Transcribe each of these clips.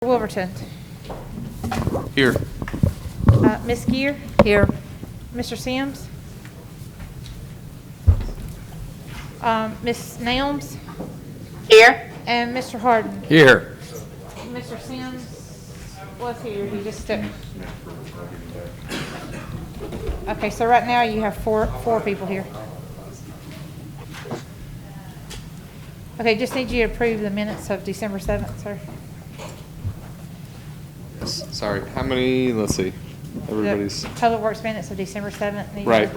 Wolverton. Here. Ms. Gear. Here. Mr. Sims. Ms. Nelms. Here. And Mr. Harden. Here. Mr. Sims was here. He just stepped. Okay, so right now you have four people here. Okay, just need you to approve the minutes of December 7th, sir. Sorry, how many, let's see, everybody's, The Public Works minutes of December 7th. right.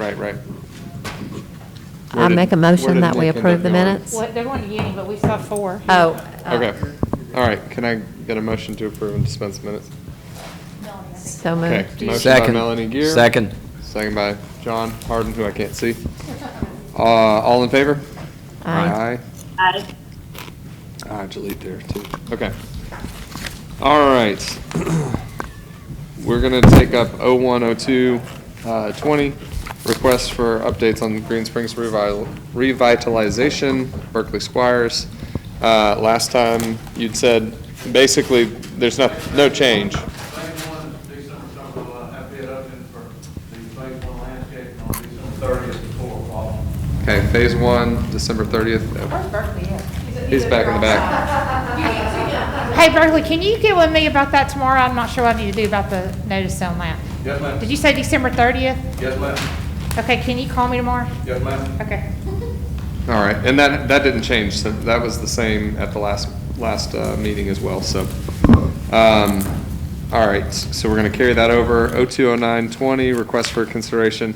I make a motion that we approve the going? minutes. Well, they're going to Uni, but we still have four. Oh. Okay, all right, can I get a motion to approve and dispense minutes? So Okay, moved. motion by Second. Melanie Gear. Second. Second by John Harden, who I can't see. All in favor? Aye. Aye. Delete there too. Okay. All right. We're gonna take up 010220, requests for updates on Green Springs revitalization, Berkeley Squires. Last time you'd said, basically, there's no change. Okay, phase 1, December 30th. Where's Berkeley at? He's back in the back. Hey, Berkeley, can you get with me about that tomorrow? I'm not sure what I need to do about the notice on that. Yes, ma'am. Did you say December 30th? Yes, ma'am. Okay, can you call me tomorrow? Yes, ma'am. Okay. All right, and that didn't change, so that was the same at the last meeting as well, so. All right, so we're gonna carry that over. 020920, request for consideration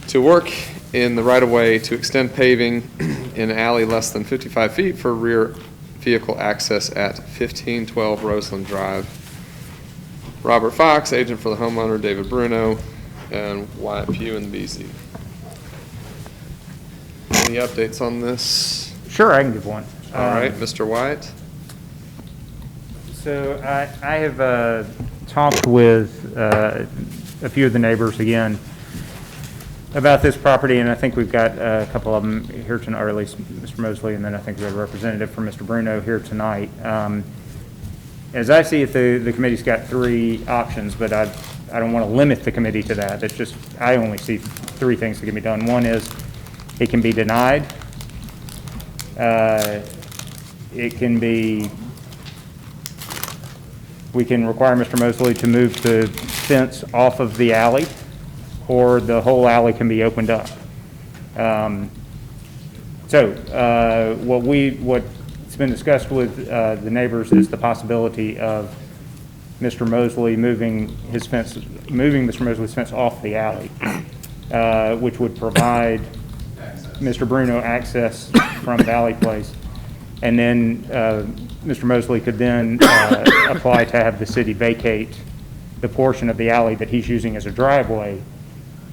to work in the right-of-way to extend paving in an alley less than 55 feet for rear vehicle access at 1512 Roseland Drive. Robert Fox, agent for the homeowner, David Bruno, and Wyatt Pugh in the BZ. Any updates on this? Sure, I can give one. All right, Mr. Wyatt? So I have talked with a few of the neighbors again about this property, and I think we've got a couple of them here tonight, or at least Mr. Mosley, and then I think we have a representative from Mr. Bruno here tonight. As I see it, the committee's got three options, but I don't want to limit the committee to that. It's just, I only see three things that can be done. One is it can be denied. It can be, we can require Mr. Mosley to move the fence off of the alley, or the whole alley can be opened up. What's been discussed with the neighbors is the possibility of Mr. Mosley moving Mr. Mosley's fence off the alley, which would provide Mr. Bruno access from Valley Place. And then Mr. Mosley could then apply to have the city vacate the portion of the alley that he's using as a driveway.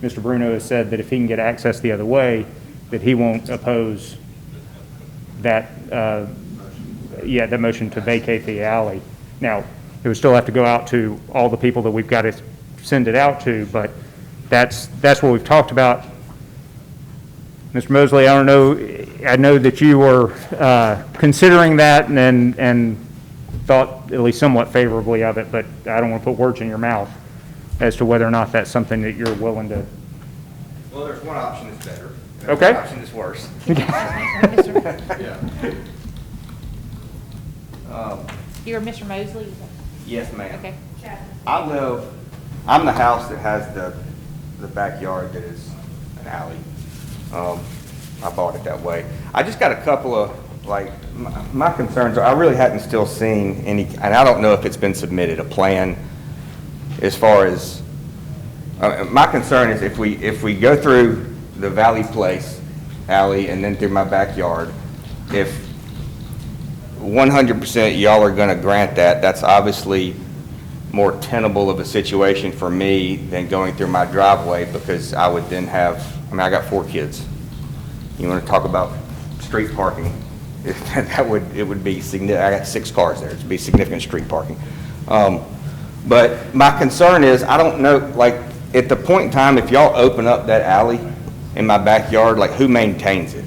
Mr. Bruno has said that if he can get access the other way, that he won't oppose that, the motion to vacate the alley. Now, it would still have to go out to all the people that we've got to send it out to, but that's what we've talked about. Mr. Mosley, I know that you were considering that and thought at least somewhat favorably of it, but I don't want to put words in your mouth as to whether or not that's something that you're willing to. Well, there's one option that's better. and Okay. One option that's worse. You're Mr. Mosley? Yes, ma'am. Okay. I'm the house that has the backyard that is an alley. I bought it that way. I just got a couple of, my concerns are, I really hadn't still seen any, and I don't know if it's been submitted, a plan as far as, my concern is if we go through the Valley Place alley and then through my backyard, if 100% y'all are gonna grant that, that's obviously more tenable of a situation for me than going through my driveway, because I would then have, I got 4 kids. You wanna talk about street parking, it would be significant. I got 6 cars there, it'd be significant street parking. But my concern is, I don't know, at the point in time, if y'all open up that alley in my backyard, who maintains it?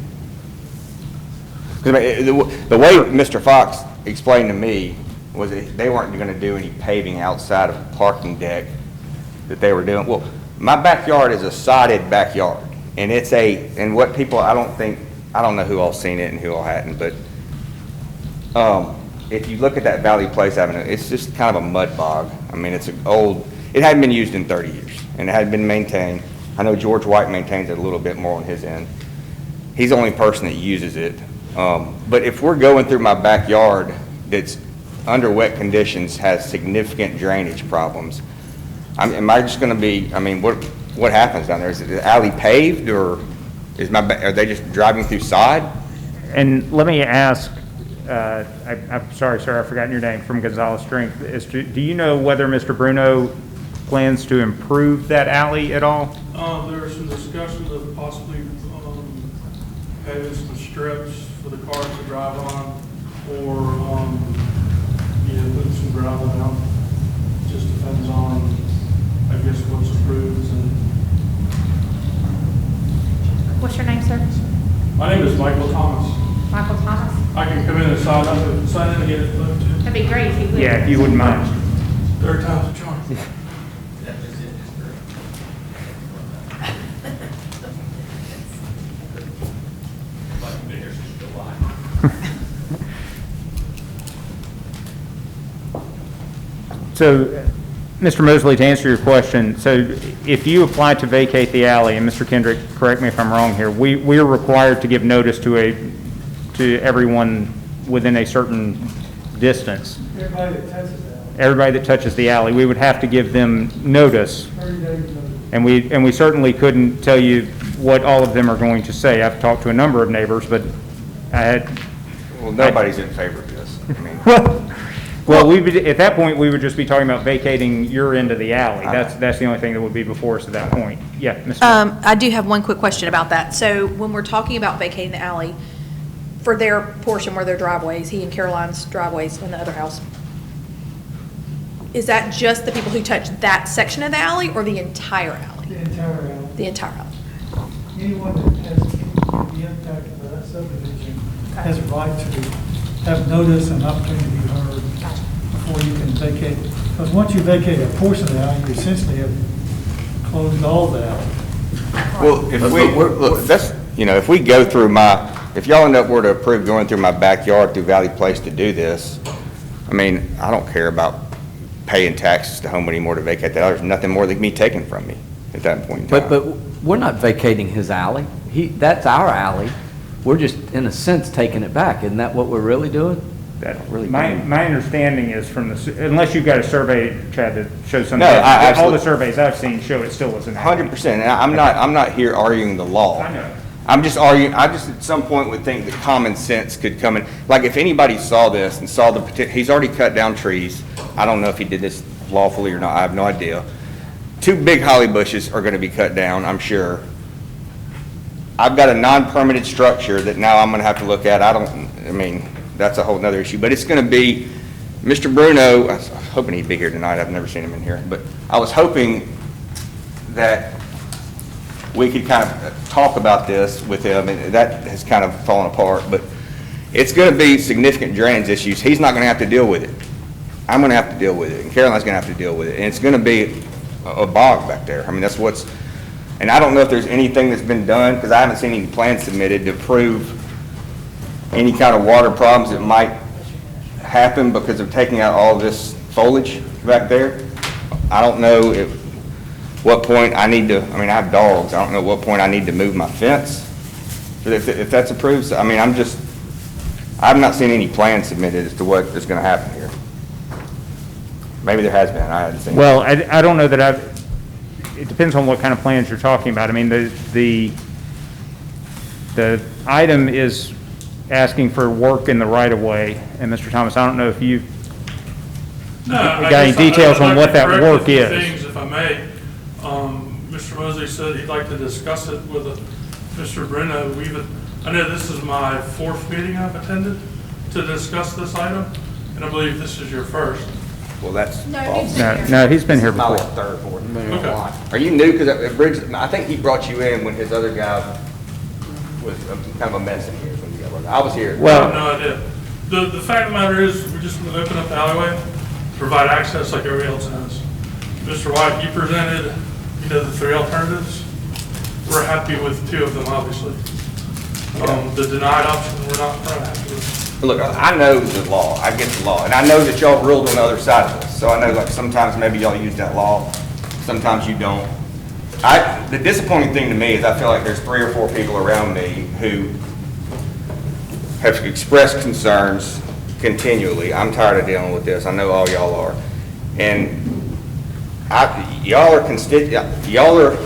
'Cause the way Mr. Fox explained to me they weren't gonna do any paving outside of the parking deck that they were doing. Well, my backyard is a sodded backyard, and and what people, I don't know who all seen it and who all hadn't, but, if you look at that Valley Place Avenue, it's just kind of a mud bog. I mean, it hadn't been used in 30 years, and it hadn't been maintained. I know George White maintains it a little bit more on his end. He's the only person that uses it. But if we're going through my backyard that's under wet conditions, has significant drainage problems, am I just gonna be, I mean, what happens down there? Is the alley paved, or are they just driving through sod? And let me ask, I'm sorry, sir, I've forgotten your name, from Gonzales Strength. Do you know whether Mr. Bruno plans to improve that alley at all? There are some discussions of possibly having some strips for the cars to drive on, or putting some gravel down. Just depends on, I guess, what's approved. And What's your name, sir? my name is Michael Thomas. Michael Thomas? I can come in and sign in and get it looked to. That'd be great if you would. Yeah, if you wouldn't mind. Third time's a charm. So, Mr. Mosley, to answer your question, so if you apply to vacate the alley, and Mr. Kendrick, correct me if I'm wrong here, we are required to give notice to everyone within a certain distance. Everybody that touches that, Everybody that touches the alley, we would have to give them notice. 30 days notice. And we certainly couldn't tell you what all of them are going to say. I've talked to a number of neighbors, but I had. Well, nobody's in favor of this. I mean, Well, at that point, we would just be talking about vacating your end of the alley. That's the only thing that would be before us at that point. Yeah, Ms. Smith. I do have one quick question about that. So when we're talking about vacating the alley, for their portion where their driveways, he and Caroline's driveways in the other house, is that just the people who touch that section of the alley or the entire alley? The entire alley. The entire alley. Anyone that has the impact of that subdivision has a right to have notice and opportunity to be heard before you can vacate. Because once you vacate a portion of the alley, you essentially have closed all the alley. well, look, if we go through if y'all end up were to approve going through my backyard through Valley Place to do this, I mean, I don't care about paying taxes to Homewood anymore to vacate that. There's nothing more that can be taken from me at that point in time. But we're not vacating his alley. That's our alley. We're just, in a sense, taking it back. Isn't that what we're really doing? My understanding is unless you've got a survey, Chad, that shows something. No, I all the absolutely- surveys I've seen show it still is an alley. 100%, and I'm not here arguing the law. I know. I'm just arguing, I just at some point would think that common sense could come in. Like, if anybody saw this and saw he's already cut down trees. I don't know if he did this lawfully or not, I have no idea. 2 big holly bushes are gonna be cut down, I'm sure. I've got a non-permitted structure that now I'm gonna have to look at. I mean, that's a whole nother issue, but it's gonna be, Mr. Bruno, I was hoping he'd be here tonight, I've never seen him in here, but I was hoping that we could kind of talk about this with him, and that has kind of fallen apart, but it's gonna be significant drainage issues. He's not gonna have to deal with it. I'm gonna have to deal with it, and Caroline's gonna have to deal with it, and it's gonna be a bog back there. I mean, and I don't know if there's anything that's been done, because I haven't seen any plans submitted to prove any kind of water problems that might happen because of taking out all this foliage back there. I don't know what point I need to, I mean, I have dogs, I don't know what point I need to move my fence, if that's approved. So, I mean, I've not seen any plans submitted as to what is gonna happen here. Maybe there has been, I haven't seen. Well, I don't know that it depends on what kind of plans you're talking about. I mean, the item is asking for work in the right-of-way, and Mr. Thomas, I don't know if you've got any details on what that work is. Things, if I may. Mr. Mosley said he'd like to discuss it with Mr. Bruno. I know this is my 4th meeting I've attended to discuss this item, and I believe this is your first. Well, that's No, false. No, he's been here This is my before. third, fourth. Okay. Are you new? Because Bridges, I think he brought you in when his other guy was kind of a mess in here. I was here. Well, No idea. The fact of the matter is, we're just gonna open up the alleyway, provide access like everybody else has. Mr. White, you presented, the 3 alternatives. We're happy with 2 of them, obviously. The denied option, we're not happy with. Look, I know the law, I get the law, and I know that y'all ruled on the other side of this, so I know like sometimes maybe y'all use that law, sometimes you don't. The disappointing thing to me is I feel like there's 3 or 4 people around me who have expressed concerns continually. I'm tired of dealing with this, I know all y'all are. And y'all are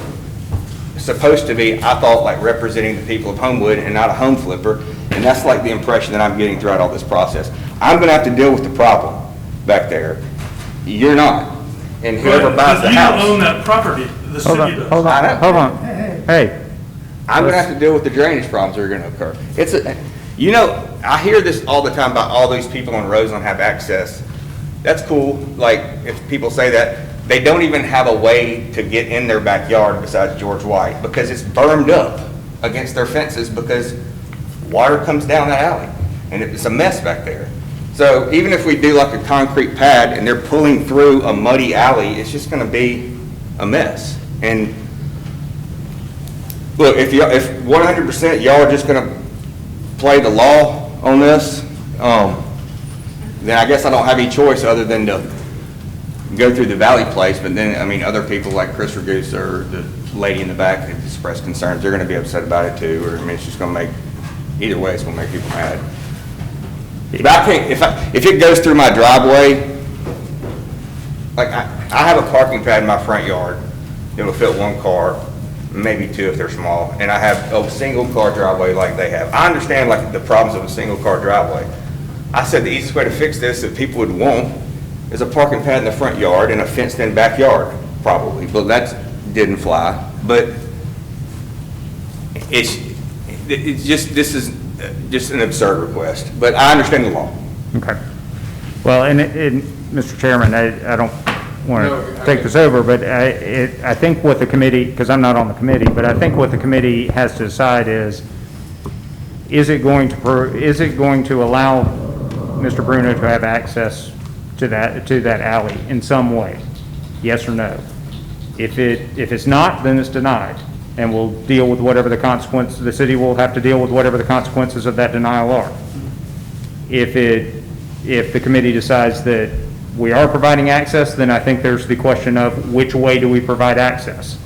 supposed to be, I thought, like representing the people of Homewood and not a home flipper, and that's like the impression that I'm getting throughout all this process. I'm gonna have to deal with the problem back there. You're not. And whoever buys the house. You don't own that property, the city does. Hold on. Hey, I'm gonna have to deal with the drainage problems that are gonna occur. I hear this all the time about all these people on Roseland have access. That's cool, like, if people say that, they don't even have a way to get in their backyard besides George White, because it's bermed up against their fences because water comes down that alley, and it's a mess back there. So even if we do like a concrete pad and they're pulling through a muddy alley, it's just gonna be a mess. And look, if 100% y'all are just gonna play the law on this, then I guess I don't have any choice other than to go through the Valley place. But then, I mean, other people like Chris Regis or the lady in the back that expressed concerns, they're gonna be upset about it too, or I mean, it's just gonna make, either way, it's gonna make people mad. But I think if it goes through my driveway, like I have a parking pad in my front yard that will fit 1 car, maybe 2 if they're small, and I have a single car driveway like they have. I understand like the problems of a single car driveway. I said the easiest way to fix this that people would want is a parking pad in the front yard and a fenced in backyard, probably, but that didn't fly. But this is just an absurd request, but I understand the law. okay. Well, and Mr. Chairman, I don't want to take this over, but I think what the committee, because I'm not on the committee, but I think what the committee has to decide is it going to allow Mr. Bruno to have access to that alley in some way? Yes or no? If it's not, then it's denied, and we'll deal with whatever the consequences, the city will have to deal with whatever the consequences of that denial are. If the committee decides that we are providing access, then I think there's the question of which way do we provide access?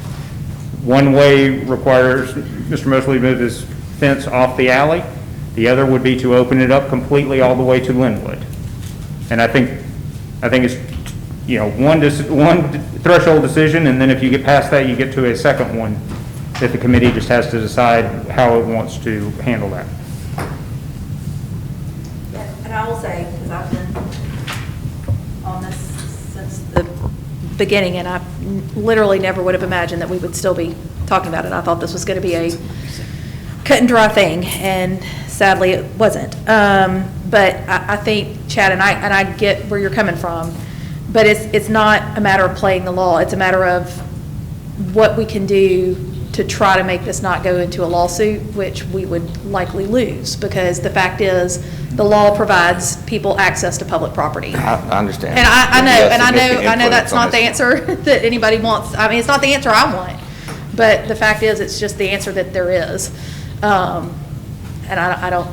One way requires Mr. Mosley to move his fence off the alley. The other would be to open it up completely all the way to Linwood. And I think it's, one threshold decision, and then if you get past that, you get to a second one that the committee just has to decide how it wants to handle that. And I will say, because I've been on this since the beginning, and I literally never would have imagined that we would still be talking about it. I thought this was going to be a cut and dry thing, and sadly it wasn't. But I think, Chad, and I get where you're coming from, but it's not a matter of playing the law. It's a matter of what we can do to try to make this not go into a lawsuit, which we would likely lose, because the fact is, the law provides people access to public property. I understand. And I know that's not the answer that anybody wants. I mean, it's not the answer I want, but the fact is, it's just the answer that there is. And I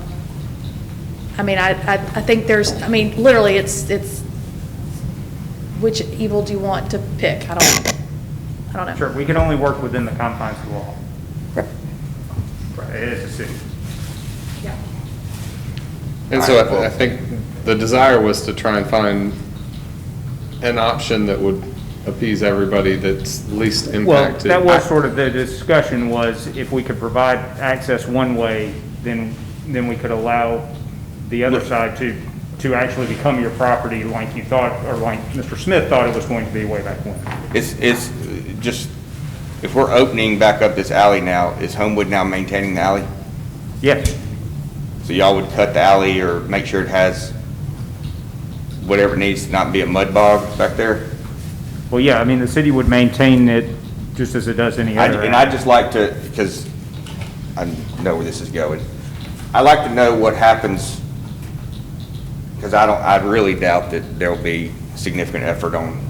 think there's, literally, it's, which evil do you want to pick? I don't know. Sure, we can only work within the confines of the law. Right, it is a city. Yeah. And so I think the desire was to try and find an option that would appease everybody that's least impacted. Well, that was sort of the discussion, was if we could provide access one way, then we could allow the other side to actually become your property like you thought, or like Mr. Smith thought it was going to be way back when. It's just, if we're opening back up this alley now, is Homewood now maintaining the alley? Yes. So y'all would cut the alley or make sure it has whatever it needs to not be a mud bog back there? Well, yeah, the city would maintain it just as it does any other. And I'd just like to, because I know where this is going, I'd like to know what happens because I really doubt that there'll be significant effort on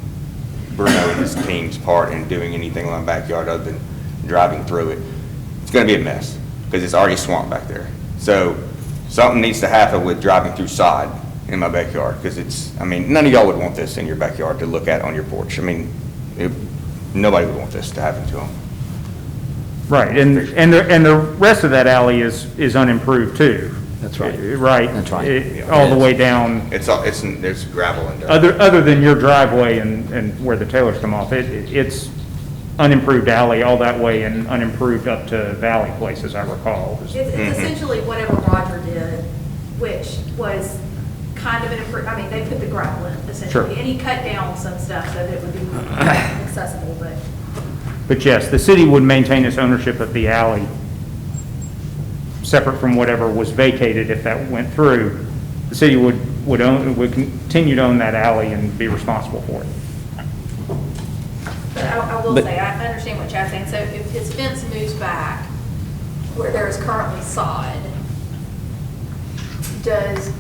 Bruno and his team's part in doing anything in my backyard other than driving through it. It's gonna be a mess, because it's already swamped back there. So something needs to happen with driving through sod in my backyard, because I mean, none of y'all would want this in your backyard to look at on your porch. I mean, nobody would want this to happen to them. Right, and the rest of that alley is unimproved too. That's right. Right. That's right. All the way down, There's gravel in there. other than your driveway and where the Taylors come off, it's unimproved alley all that way and unimproved up to Valley Place, as I recall. It's essentially whatever Roger did, which was kind of an improvement. I mean, they put the gravel in essentially. Sure. And he cut down some stuff so that it would be accessible, but. But yes, the city would maintain its ownership of the alley, separate from whatever was vacated if that went through. The city would continue to own that alley and be responsible for it. But I will say, I understand what Chad's saying. So if his fence moves back where there is currently sod, does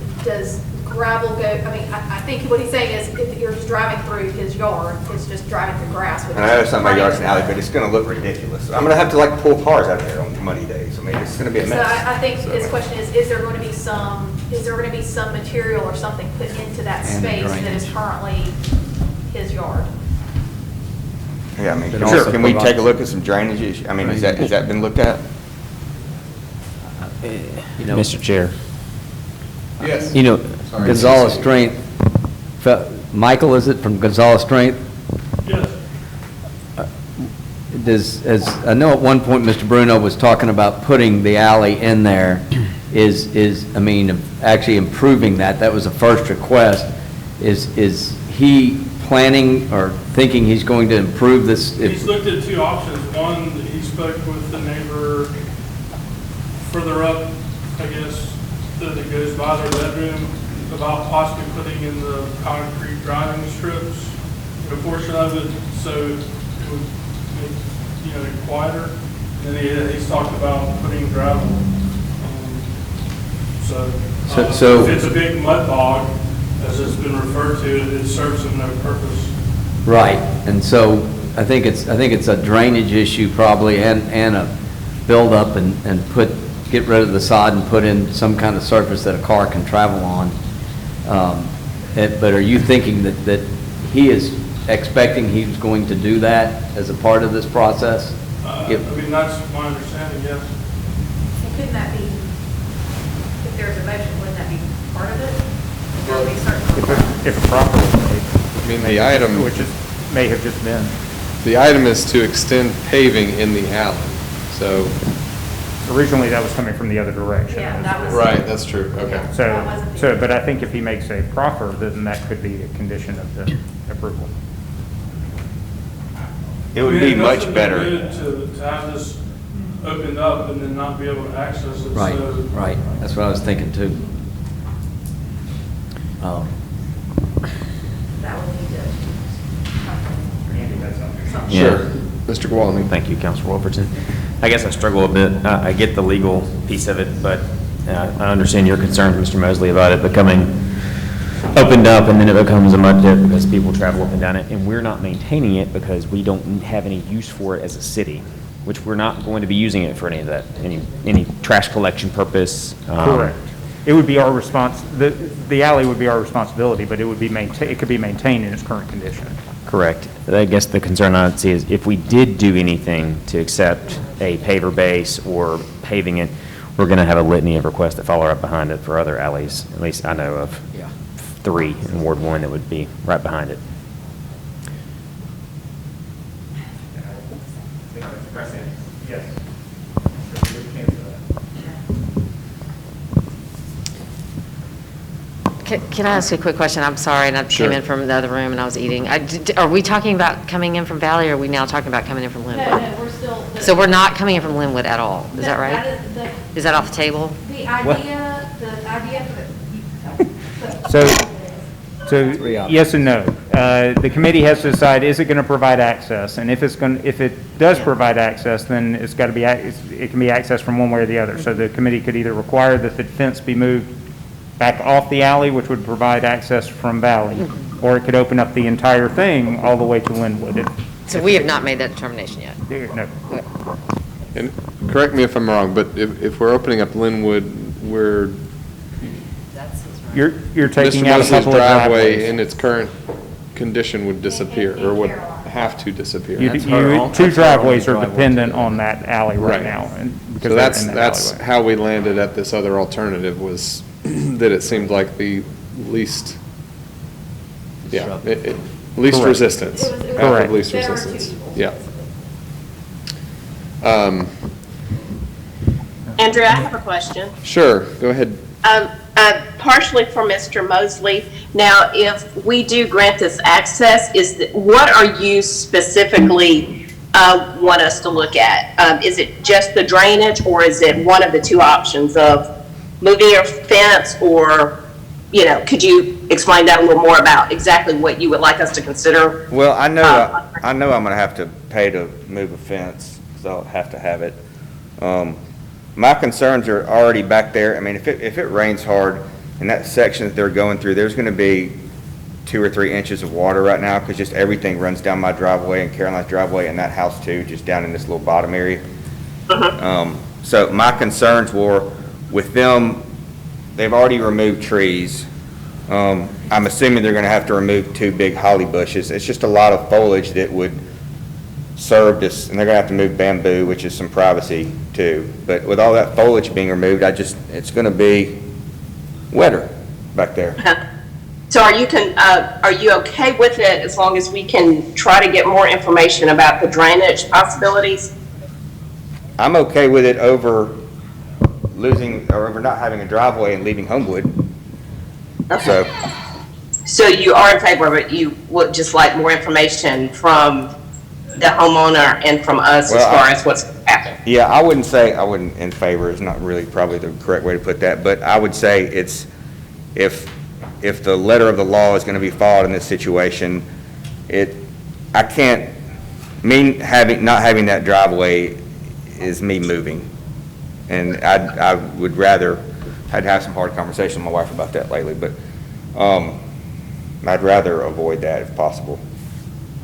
gravel go, I mean, I think what he's saying is if you're just driving through his yard, it's just driving through grass. And I know it's not my yard's an alley, but it's gonna look ridiculous. I'm gonna have to like pull cars out of there on muddy days. I mean, it's gonna be a So mess. I think his question is there going to be some material or something put into that And space that is drainage. currently his yard? Yeah, I mean, But also can we provides- take a look at some drainage issues? I mean, has that been looked at? You know, Mr. Chair, Yes. you know, Sorry. Gonzalez Strength, Michael, is it from Gonzalez Strength? Yes. I know at one point Mr. Bruno was talking about putting the alley in there, I mean, actually improving that. That was the first request. Is he planning or thinking he's going to improve this? He's looked at two options. One, he spoke with the neighbor further up, I guess, that goes by their bedroom about possibly putting in the concrete driving strips, a portion of it, so it would make, it quieter. And then he's talked about putting gravel. So- If it's a big mud bog, as it's been referred to, it serves him no purpose. Right, and so I think it's a drainage issue probably and a buildup and get rid of the sod and put in some kind of surface that a car can travel on. But are you thinking that he is expecting he's going to do that as a part of this process? I mean, that's my understanding, yes. And couldn't that be, if there's a motion, wouldn't that be part of it? There would be certain requirements. If a proper mistake, I mean, the item, which may have just been. the item is to extend paving in the alley, so. Originally, that was coming from the other direction. Yeah, that was. Right, that's true, okay. But I think if he makes a proffer, then that could be a condition of the approval. It would be much better. To have this opened up and then not be able to access it. Right, so- right, that's what I was thinking too. That would need to. Andy has something. Yeah. Sure. Mr. Gwaltney. Thank you, Councilor Wolverton. I guess I struggle a bit. I get the legal piece of it, but I understand your concerns, Mr. Mosley, about it becoming opened up and then it becomes a mud pit because people travel up and down it. And we're not maintaining it because we don't have any use for it as a city, which we're not going to be using it for any of that, any trash collection purpose. Correct. It would be our the alley would be our responsibility, but it could be maintained in its current condition. Correct. I guess the concern I'd see is if we did do anything to accept a paver base or paving it, we're going to have a litany of requests that follow up behind it for other alleys. At least I know of 3 in Ward 1 that would be right behind it. Yes. Can I ask a quick question? I'm sorry, and I Sure. came in from the other room and I was eating. Are we talking about coming in from Valley, or are we now talking about coming in from Linwood? No, we're still. So we're not coming in from Linwood at all, is that right? Is that off the table? The idea for So, Three options. yes and no. The committee has to decide, is it going to provide access? And if it does provide access, then it's got to be, it can be accessed from one way or the other. So the committee could either require that the fence be moved back off the alley, which would provide access from Valley, or it could open up the entire thing all the way to Linwood. So we have not made that determination yet. No. And correct me if I'm wrong, but if we're opening up Linwood, we're, You're Mr. taking out a Mosley's couple of driveway driveways. in its current condition would disappear, or would have to disappear. Two driveways are dependent on that alley right now. So that's how we landed at this other alternative, was that it seemed like the least, least Correct. resistance. It was Path of Correct. least better resistance. achievable. Yeah. Andrew, I have a question. Sure, go ahead. Partially for Mr. Mosley. Now, if we do grant this access, what are you specifically want us to look at? Is it just the drainage, or is it one of the two options of moving your fence, or, could you explain that a little more about exactly what you would like us to consider? Well, I know I'm gonna have to pay to move a fence, because I'll have to have it. My concerns are already back there. I mean, if it rains hard in that section that they're going through, there's gonna be 2 or 3 inches of water right now, because just everything runs down my driveway and Caroline's driveway and that house too, just down in this little bottom area. So my concerns were with them, they've already removed trees. I'm assuming they're gonna have to remove 2 big holly bushes. It's just a lot of foliage that would serve this, and they're gonna have to move bamboo, which is some privacy too. But with all that foliage being removed, it's gonna be wetter back there. So are you okay with it as long as we can try to get more information about the drainage possibilities? I'm okay with it over over not having a driveway and leaving Homewood. Okay. So you are in favor of it, you would just like more information from the homeowner and from us as far as what's happening? Yeah, I wouldn't in favor, is not really probably the correct way to put that, but I would say it's, if the letter of the law is gonna be followed in this situation, I can't, not having that driveway is me moving. And I would rather, I'd have some hard conversations with my wife about that lately, but, I'd rather avoid that if possible.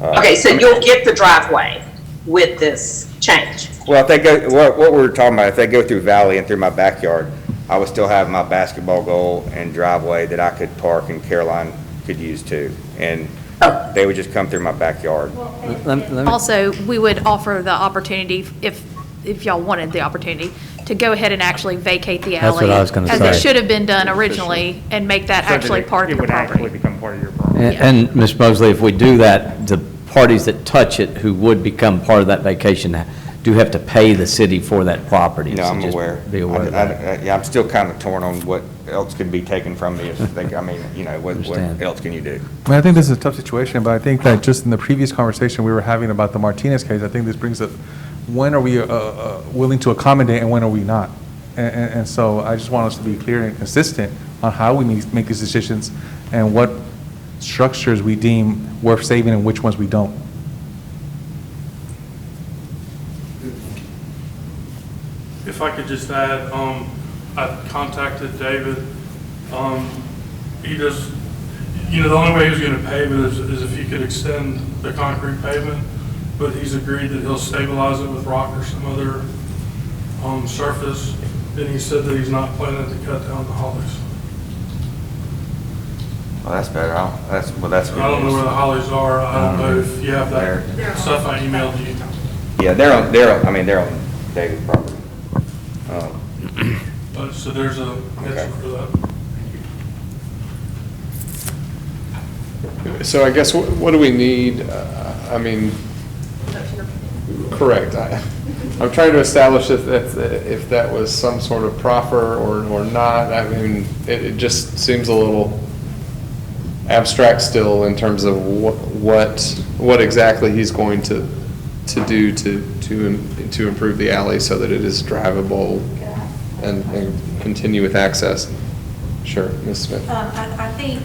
Okay, so you'll get the driveway with this change? Well, if they go, what we're talking about, if they go through Valley and through my backyard, I would still have my basketball goal and driveway that I could park and Caroline could use too. And they would just come through my backyard. Also, we would offer the opportunity, if y'all wanted the opportunity, to go ahead and actually vacate the alley. That's what I was gonna as say. it should have been done originally, and make that actually part of your It would actually property. become part of your property. And Ms. Mosley, if we do that, the parties that touch it who would become part of that vacation do have to pay the city for that property. No, So I'm just aware. Be aware of that. Yeah, I'm still kind of torn on what else could be taken from me if they, what Understand. else can you do? I mean, I think this is a tough situation, but I think that just in the previous conversation we were having about the Martinez case, I think this brings up, when are we willing to accommodate and when are we not? And so I just want us to be clear and consistent on how we make these decisions and what structures we deem worth saving and which ones we don't. If I could just add, I contacted David. He does, the only way he was gonna pave it is if he could extend the concrete pavement, but he's agreed that he'll stabilize it with rock or some other, surface. And he said that he's not planning to cut down the hollies. Well, that's better. That's good I don't know news. where the hollies are. I don't know if you have that stuff I emailed you. Yeah, they're on David's property. So there's a answer for that. So I guess, what do we need? Correct. I'm trying to establish if that was some sort of proffer or not. I mean, it just seems a little abstract still in terms of what exactly he's going to do to improve the alley so that it is drivable and continue with access. Sure, Ms. Smith. I think,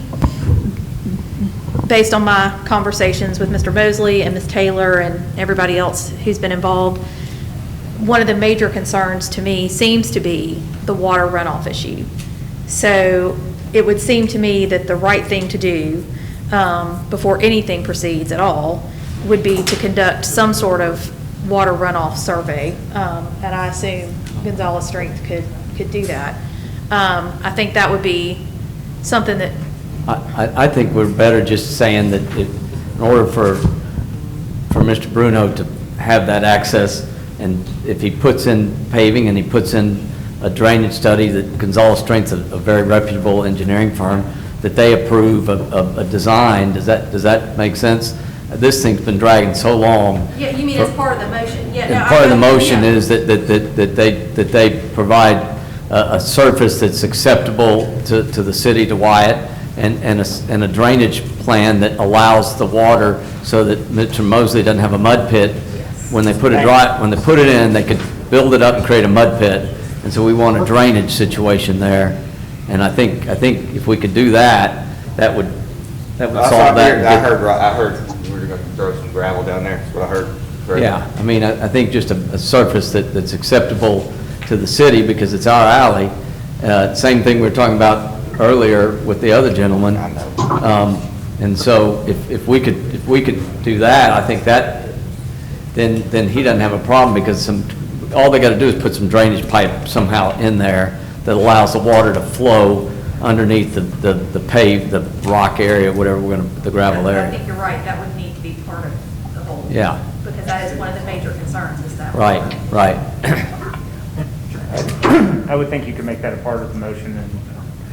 based on my conversations with Mr. Mosley and Ms. Taylor and everybody else who's been involved, one of the major concerns to me seems to be the water runoff issue. So it would seem to me that the right thing to do, before anything proceeds at all, would be to conduct some sort of water runoff survey, and I assume Gonzales Strength could do that. I think that would be something that, I think we're better just saying that in order for Mr. Bruno to have that access, and if he puts in paving and he puts in a drainage study, that Gonzales Strength's a very reputable engineering firm, that they approve of a design. Does that make sense? This thing's been dragging so long. yeah, you mean as part of the motion? Yeah. And part of the motion is that they provide a surface that's acceptable to the city, to Wyatt, and a drainage plan that allows the water so that Mr. Mosley doesn't have a mud pit. When they put it in, they could build it up and create a mud pit. And so we want a drainage situation there. And I think if we could do that, that would solve that. I heard we were going to throw some gravel down there, that's what I heard. Correct? Yeah, I mean, I think just a surface that's acceptable to the city because it's our alley. Same thing we were talking about earlier with the other gentleman. I know. And so if we could do that, I think that, then he doesn't have a problem because all they got to do is put some drainage pipe somehow in there that allows the water to flow underneath the rock area, whatever we're going to, the gravel I area. think you're right, that would need to be part of the whole. Yeah. Because that is one of the major concerns, is that. Right, right. I would think you could make that a part of the motion and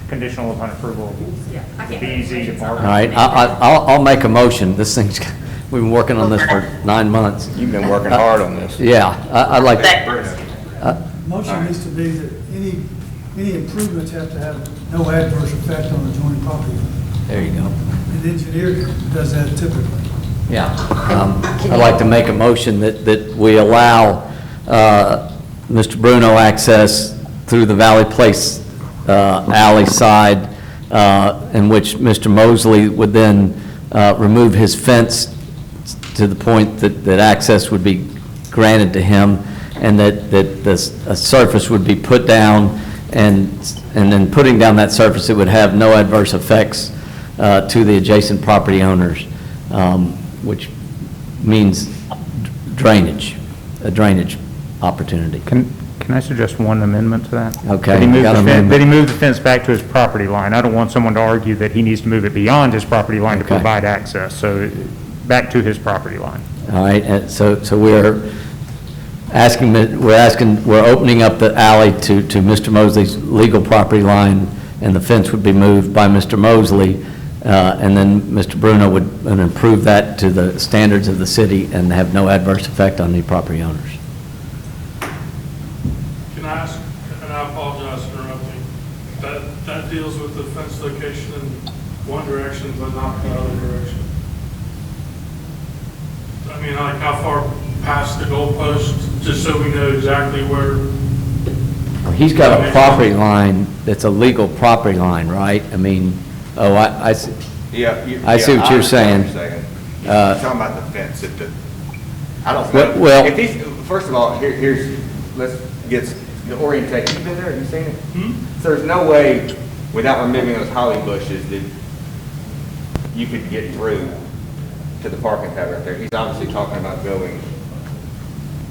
conditional upon approval. Yeah, I It'd can't. be easy to All borrow. right, I'll make a motion. This thing's, we've been working on this for 9 months. You've been working hard on this. Yeah, I'd like, Motion needs to be that any improvements have to have no adverse effect on the adjoining property. there you go. An engineer does that typically. Yeah. I'd like to make a motion that we allow Mr. Bruno access through the Valley Place alley side, in which Mr. Mosley would then remove his fence to the point that access would be granted to him, and that a surface would be put down, and then putting down that surface, it would have no adverse effects to the adjacent property owners, which means drainage, a drainage opportunity. Can I suggest one amendment to that? Okay, That he move got the an fen- amendment. that he move the fence back to his property line. I don't want someone to argue that he needs to move it beyond his property line to Okay. provide access, so back to his property line. All right, and so we're opening up the alley to Mr. Mosley's legal property line, and the fence would be moved by Mr. Mosley, and then Mr. Bruno would improve that to the standards of the city and have no adverse effect on the property owners. Can I ask, and I apologize for interrupting, that deals with the fence location in one direction, but not the other direction? I mean, like how far past the goalpost, just so we know exactly where? He's got a property line that's a legal property line, right? I mean, I see. Yeah. I see what you're saying. You're Uh, talking about the fence at the, I don't Well- know. well- If he's, first of all, let's get the orientation. You been there? Have you seen it? So there's no way, without removing those holly bushes, that you could get through to the parking pad right there. He's obviously talking about going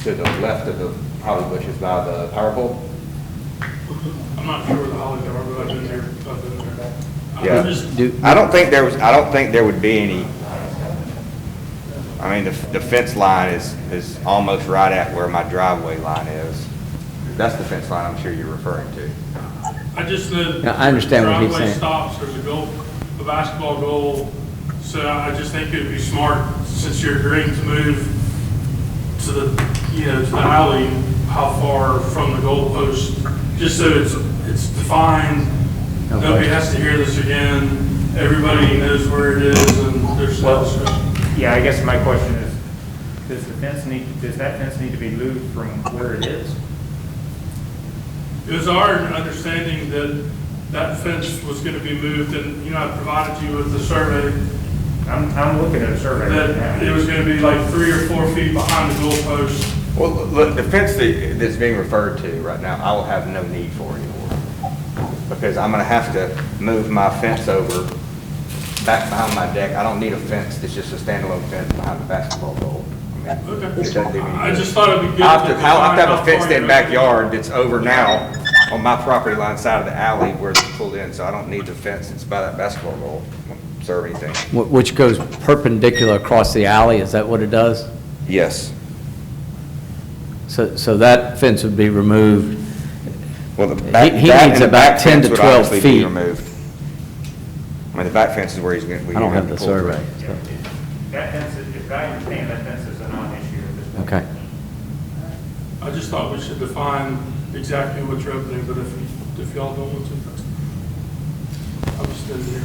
to the left of the holly bushes by the power pole. I'm not sure where the hollies are, but I've been there. Yeah. I'm just- I don't think there would be any, I mean, the fence line is almost right at where my driveway line is. That's the fence line I'm sure you're referring to. I just know Yeah, that I understand what he's driveway saying. stops, there's a goal, a basketball goal, so I just think it would be smart, since you're agreeing to move to the, to the alley, how far from the goalpost, just so it's defined, nobody has to hear this again, everybody knows where it is, and there's no discussion. Yeah, I guess my question is, does that fence need to be moved from where it is? It was our understanding that that fence was going to be moved, and, I provided you with the survey, I'm looking at a survey right that it now. was going to be like 3 or 4 feet behind the goalpost. Well, look, the fence that's being referred to right now, I will have no need for anymore. because I'm gonna have to move my fence over back behind my deck. I don't need a fence, it's just a standalone fence behind the basketball goal. I mean, it doesn't do me any I good. just thought it'd be good. I'll have to have a fenced in in backyard that's over now on my property line side of the alley where it's pulled in, so I don't need the fence that's by that basketball goal, won't serve anything. Which goes perpendicular across the alley, is that what it does? Yes. So that fence would be removed. Well, the back, He that needs and the about back 10 fence to would 12 obviously be feet. removed. I mean, the back fence is where he's gonna. I don't have the survey. so- That fence, if I understand, that fence is a non-issue at this point. Okay. I just thought we should define exactly what you're opening, but if y'all don't want to, I'm just in here.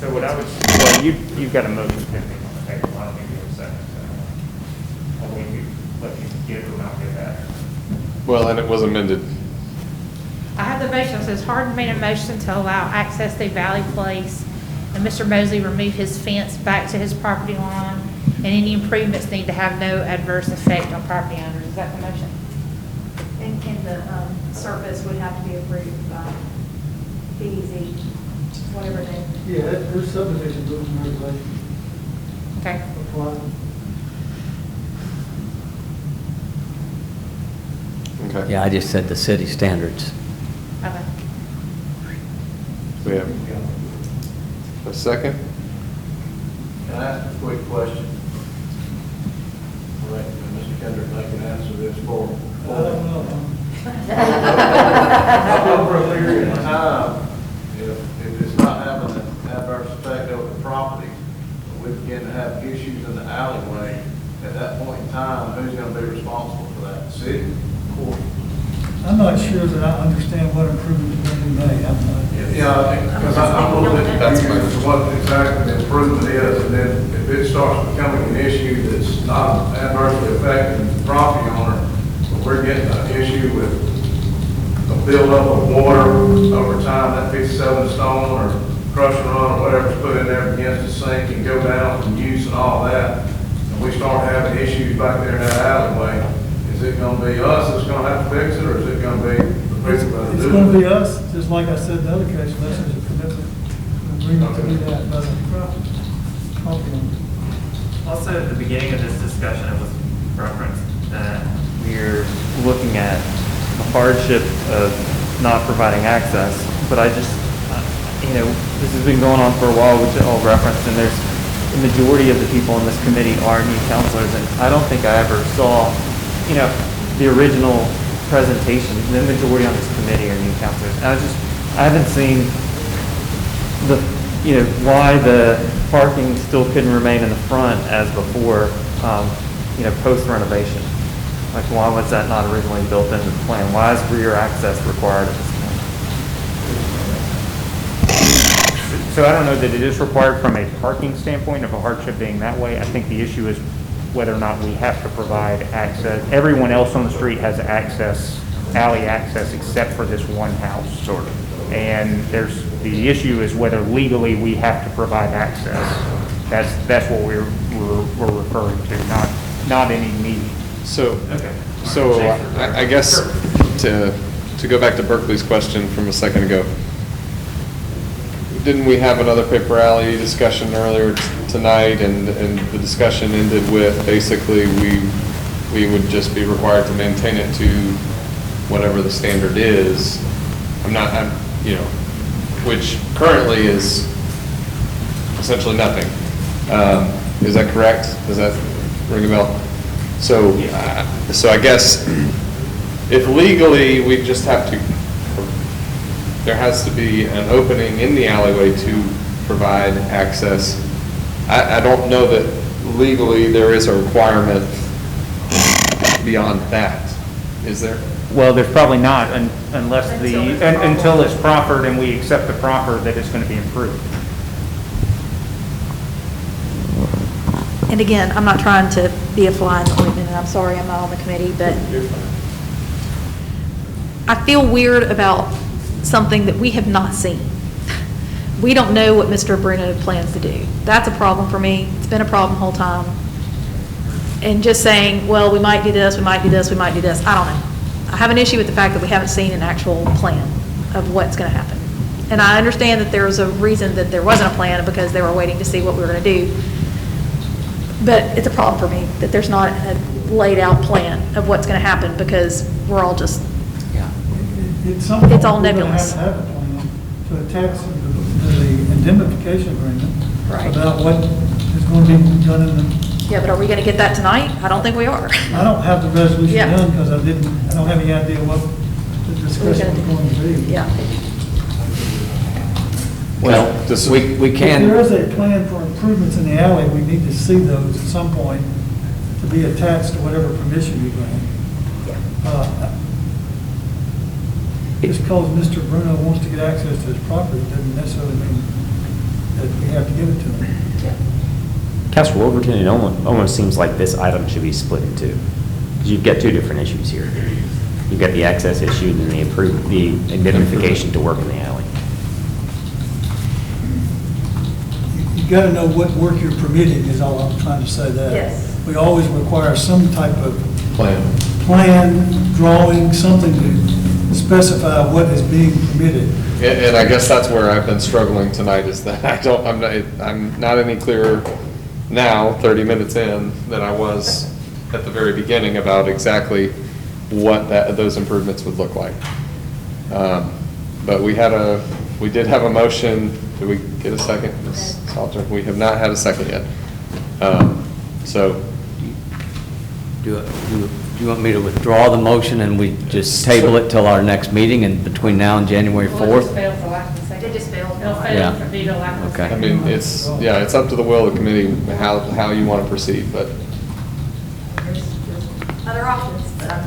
So what I would, well, you've got a motion pending on the table, I don't think you have a second. So I'll wait, let you get it or not get that. Well, and it was amended. I have the motion, it says Hardin made a motion to allow access to Valley Place, and Mr. Mosley remove his fence back to his property line, and any improvements need to have no adverse effect on property owners. Is that the motion? And the surface would have to be approved by PEZ, whatever they. Yeah, there's subdivision rules and regulations Okay. apply. Okay. Yeah, I just said the city standards. Okay. We have a second? Can I ask a quick question? All right, Mr. Kendrick, I can answer this for me. I don't know. Over a period of time, if it's not having an adverse effect over the property, we begin to have issues in the alleyway, at that point in time, who's going to be responsible for that? The city? Court? I'm not sure that I understand what improvement is going to be made. I'm not. Yeah, because I'm a little bit That's my confused as to what exactly the improvement is, and then if it starts becoming an issue that's not adversely affecting the property owner, but we're getting an issue with a buildup of water over time, that 57 stone or crush and run or whatever's put in there begins to sink and go down from use and all that, and we start having issues back there in that alleyway, is it gonna be us that's gonna have to fix it, or is it gonna be the people that are It's doing going to it? be us, just like I said in the other case, unless there's a commitment, an agreement to do that by the property owner. Also, at the beginning of this discussion, it was referenced that we're looking at the hardship of not providing access, but I just, this has been going on for a while, which it all referenced, and there's, the majority of the people in this committee are new counselors, and I don't think I ever saw, the original presentation. The majority on this committee are new counselors. And I haven't seen why the parking still couldn't remain in the front as before, post renovation. Like, why was that not originally built into the plan? Why is rear access required at this point? So I don't know that it is required from a parking standpoint of a hardship being that way. I think the issue is whether or not we have to provide access. Everyone else on the street has access, alley access, except for this one house. Sort of. And the issue is whether legally we have to provide access. That's what we're referring to, not any need. So, Okay. I guess to go back to Berkeley's question from a second ago, didn't we have another paper alley discussion earlier tonight, and the discussion ended with basically we would just be required to maintain it to whatever the standard is. Which currently is essentially nothing. Is that correct? Does that ring a bell? So I guess if legally we just have to, there has to be an opening in the alleyway to provide access. I don't know that legally there is a requirement beyond that, is there? Well, there's probably not unless until it's proffered and we accept the proffer that it's going to be improved. And again, I'm not trying to be a fly in the ointment, and I'm sorry I'm not on the committee, but I feel weird about something that we have not seen. We don't know what Mr. Bruno plans to do. That's a problem for me. It's been a problem the whole time. And just saying, well, we might do this, we might do this, we might do this, I don't know. I have an issue with the fact that we haven't seen an actual plan of what's going to happen. And I understand that there's a reason that there wasn't a plan, because they were waiting to see what we were going to do. But it's a problem for me that there's not a laid out plan of what's going to happen, because we're all just, it's all nebulous. We're going to have a plan to attach the indemnification agreement Right. about what is going to be done in the. Yeah, but are we going to get that tonight? I don't think we are. I don't have the resolution Yeah. done because I don't have any idea what the discussion is going to be. Yeah. Well, we can. If there is a plan for improvements in the alley, we need to see those at some point to be attached to whatever permission you grant. Just because Mr. Bruno wants to get access to his property doesn't necessarily mean that we have to give it to him. Councilor Wolverton, it almost seems like this item should be split in two. Because you've got two different issues here. You've got the access issue and then the indemnification to work in the alley. You got to know what work you're permitting is all I'm trying to say that. Yes. We always require some type of Plan. drawing, something to specify what is being permitted. And I guess that's where I've been struggling tonight, is that I'm not any clearer now, 30 minutes in, than I was at the very beginning about exactly what those improvements would look like. But we did have a motion. Did we get a second, Ms. Salter? We have not had a second yet. So. Do you want me to withdraw the motion and we just table it till our next meeting and between now and January 4th? They just failed. Yeah. Due to lack of a Okay. second. I mean, it's up to the will of the committee how you want to proceed, but. There's other options, but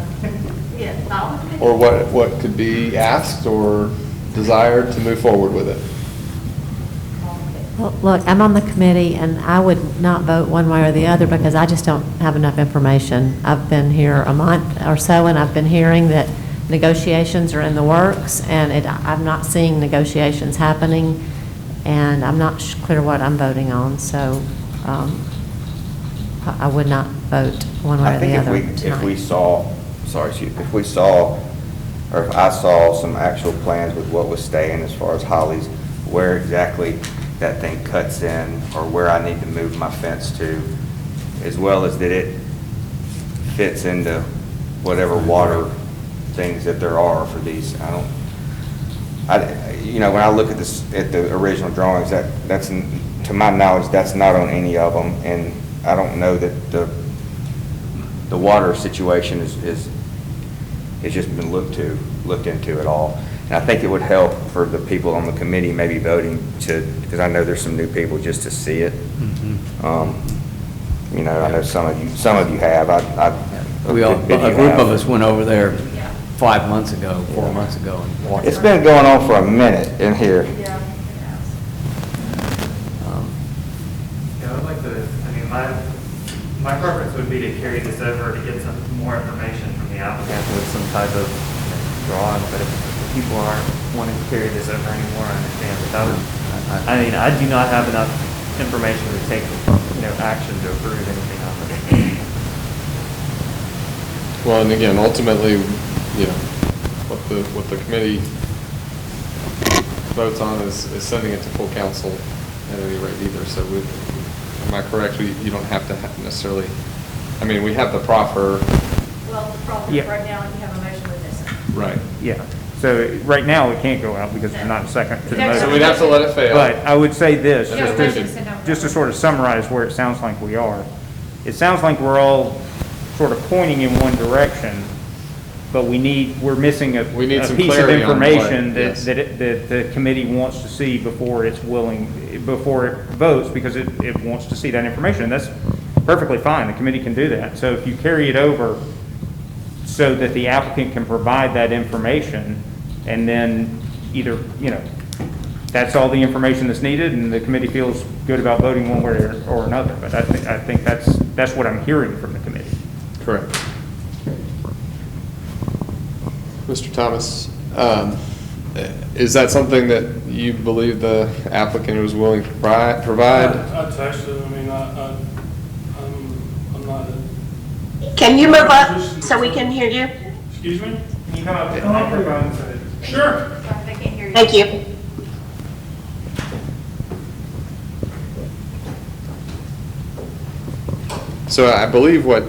yeah. Or what could be asked or desired to move forward with it. Well, look, I'm on the committee, and I would not vote one way or the other because I just don't have enough information. I've been here a month or so, and I've been hearing that negotiations are in the works, and I'm not seeing negotiations happening, and I'm not clear what I'm voting on, so I would not vote one way or the other. I think if we saw, or if I saw some actual plans with what was staying as far as Holly's, where exactly that thing cuts in, or where I need to move my fence to, as well as that it fits into whatever water things that there are for these. When I look at this, at the original drawings, that's to my knowledge, that's not on any of them, and I don't know that the water situation is just been looked into at all. And I think it would help for the people on the committee maybe voting because I know there's some new people, just to see it. I know some of you have. A group of us went over there 4 months ago. And walked It's been going on for a minute in here. Yeah, I'd like to, my preference would be to carry this over to get some more information from the applicant with some type of drawing, but if people aren't wanting to carry this over anymore, I understand, but I do not have enough information to take, action to approve anything of it. Well, and again, ultimately, what the committee votes on is sending it to full council at any rate either. So am I correct? You don't have to necessarily, we have the proffer. Well, the problem is right now, you have a motion with this. Right. Yeah. So right now, it can't go out because there's not a second to the motion. So we'd have to let it fail. But I would say this, Yeah, just to sort of summarize where it sounds like we are. It sounds like we're all sort of pointing in one direction, but we're missing a piece of clarity on information what- yes. that the committee wants to see before it votes, because it wants to see that information. And that's perfectly fine. The committee can do that. So if you carry it over so that the applicant can provide that information, and then either, that's all the information that's needed, and the committee feels good about voting one way or another. But I think that's what I'm hearing from the committee. Correct. Mr. Thomas, is that something that you believe the applicant was willing to provide? I texted, I'm not. Can you move up so we can hear you? Excuse me? Can you come up to the microphone? Sure. Thank you. So I believe what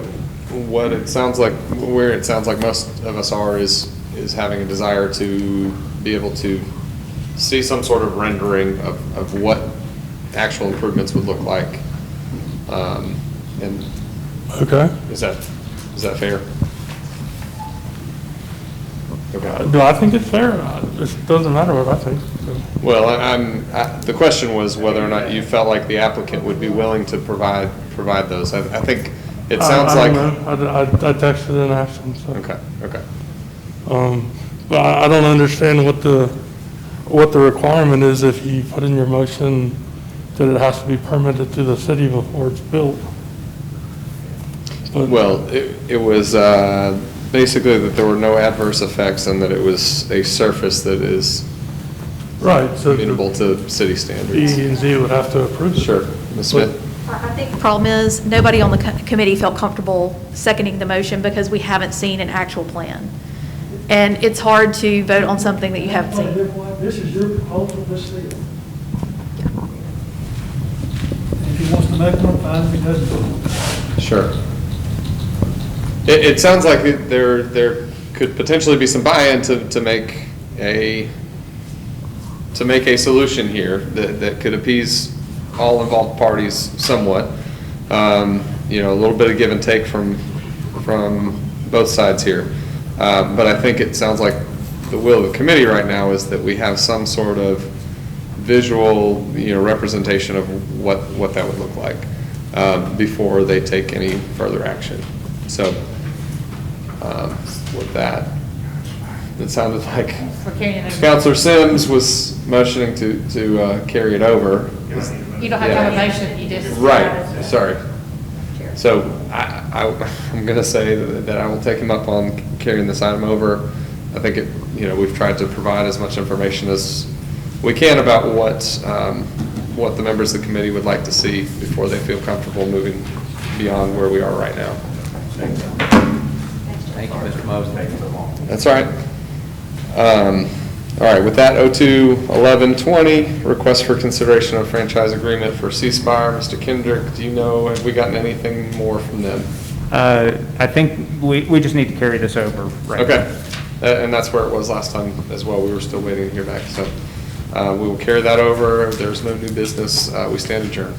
it sounds like, where it sounds like most of us are, is having a desire to be able to see some sort of rendering of what actual improvements would look like. And Okay. is that fair? Okay. Do I think it's fair? It doesn't matter what I think. Well, the question was whether or not you felt like the applicant would be willing to provide those. I think it sounds I like. don't know. I texted and asked him, so. Okay. But I don't understand what the requirement is if you put in your motion that it has to be permitted to the city before it's built. But- Well, it was basically that there were no adverse effects and that it was a surface that is Right, so amenable to city standards. E and Z would have to approve it. Sure. Ms. Smith? I think the problem is, nobody on the committee felt comfortable seconding the motion because we haven't seen an actual plan. And it's hard to vote on something that you haven't seen. This is your proposal, this deal. If he wants to make one, fine, if he doesn't. Sure. It sounds like there could potentially be some buy-in to make a solution here that could appease all involved parties somewhat. A little bit of give and take from both sides here. But I think it sounds like the will of the committee right now is that we have some sort of visual, representation of what that would look like before they take any further action. So with that, it sounded like Councilor Sims was motioning to carry it over. You don't have to have a motion, you just. Right, sorry. So I'm going to say that I will take him up on carrying this item over. I think we've tried to provide as much information as we can about what the members of the committee would like to see before they feel comfortable moving beyond where we are right now. Thank you, Mr. Mosley. That's all right. All right, with that, 02-1120, request for consideration of franchise agreement for C-Spire. Mr. Kendrick, do you know, have we gotten anything more from them? I think we just need to carry this over right now. Okay, and that's where it was last time as well. We were still waiting to hear back. So we will carry that over. If there's no new business, we stand adjourned.